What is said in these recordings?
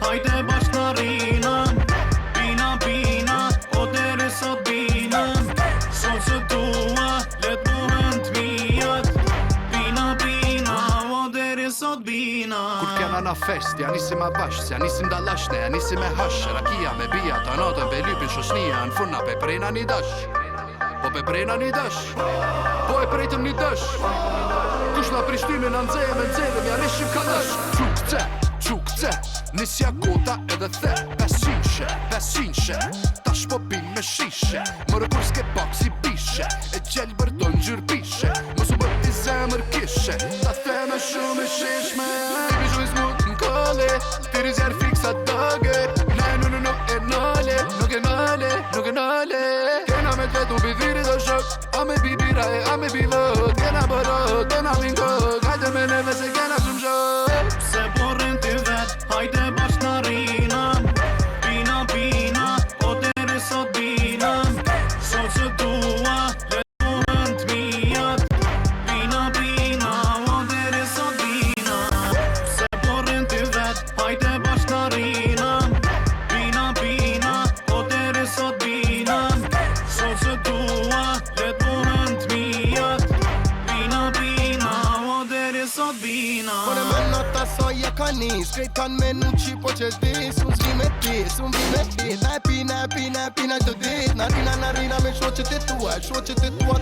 hajde bashkërinëm. Pina, pina, o deri sot binëm. Sot së tua, let muhen t'mijat. Pina, pina, o deri sot binëm. Kur kena na fest, ja nisim a bashkë, ja nisim dalashne, ja nisim me hash, rakia me bia, ta notën pe lypin shoshnia, në funa pe prejna një dash. Po pe prejna një dash, po e prejtëm një dash. Kush na Prishtinën a nxejëm, ja rishim ka dash. Qukce, nisja kota edhe the 500 tash po pin me shishe. Mërë kur s'ke pak si bishe, e gjellë bërton gjyrë pishe. Mosu më t'i zemër kishe, ta theme shumë e shishme. Baby shu i smut n'kole, tiri zjarë fiksa dëge. Ne nuk e nale. Kena me t'vetu bidhiri do shok, a me bibira e a me bivot. Kena bërot, kena vinkot, hajde me neve se kena shumë shok. Se porrin t'i vet, hajde bashkërinëm. Pina, pina, o deri sot binëm. Sot së tua, let muhen t'mijat. Pina, pina, o deri sot binëm. Se porrin t'i vet, hajde bashkërinëm. Pina, pina, o deri sot binëm. Sot së tua, let muhen t'mijat. Pina, pina, o deri sot binëm. Por e më nota soj e ka nis, krejt kan menu qipo që s'dis. Unë s'vi me pit, na e pina këtë dit. Na rina me shoqet e tua,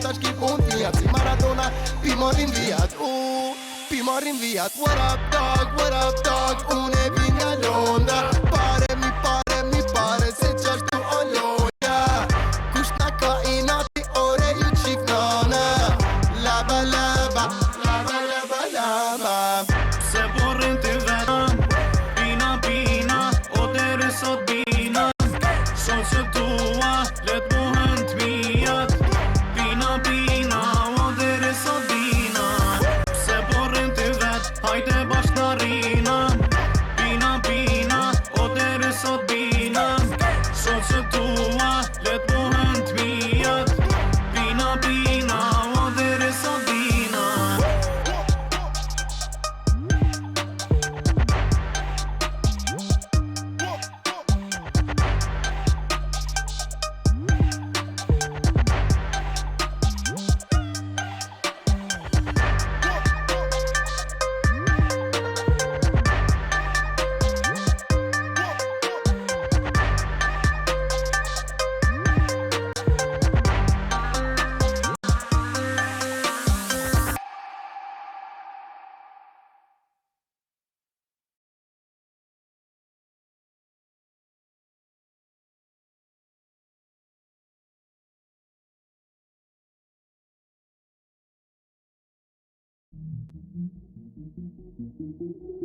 ta shki pun t'vijat. Si Maradona, pi morin vijat, pi morin vijat. What up dog, unë e vin nga Londra. Pare mi pare, se qashtu o loja. Kush na ka i nati ore ju qik nana. Laba Se porrin t'i vetëm. Pina, pina, o deri sot binëm. Sot së tua, let muhen t'mijat. Pina, pina, o deri sot binëm. Se porrin t'i vet, hajde bashkërinëm. Pina, pina, o deri sot binëm. Sot së tua, let muhen t'mijat. Pina, pina, o deri sot binëm.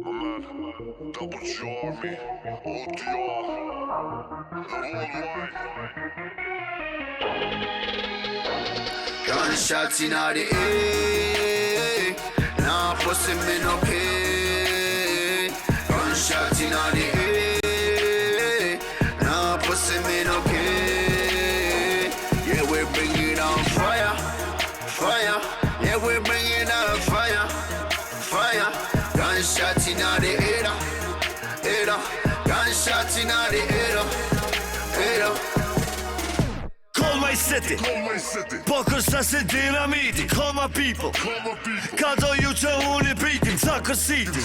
My man, double G Army, OTR, Gunshots in all the air, now pussy me no pay. Gunshots in all the air, now pussy me no pay. Yeah, we're bringing on fire. Yeah, we're bringing on fire. Gunshots in all the air, gunshots in all the air. Call my city, po kërsa se dinamiti. Call my people, ka do ju që unë i pritin Zakër City.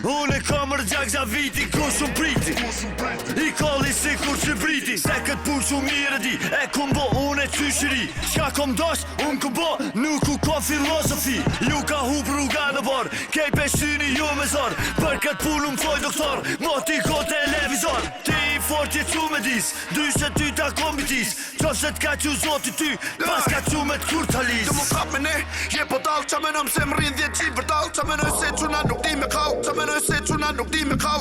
Unë e kamër gjak gja viti, ku shumë priti. I kalli si kur që briti. Se këtë pun shumë mirë di, e kum bo unë e qyshiri. Qka kom dosh, unë ku bo, nuk u ka filosofi. Ju ka hu rruga në bar, kej peshini ju me zar. Për këtë pun unë thoj doktor, moti ko televizor. Ti i fort je cu me dis, dyshe ty ta kombitis. Qoshet ka që zoti ty, pas ka që me t'kur t'alis. Të mu kap me ne, je po dal. Qa menëm se më rrin 10 qimë vërdal. Qa menëm se quna nuk di me kau.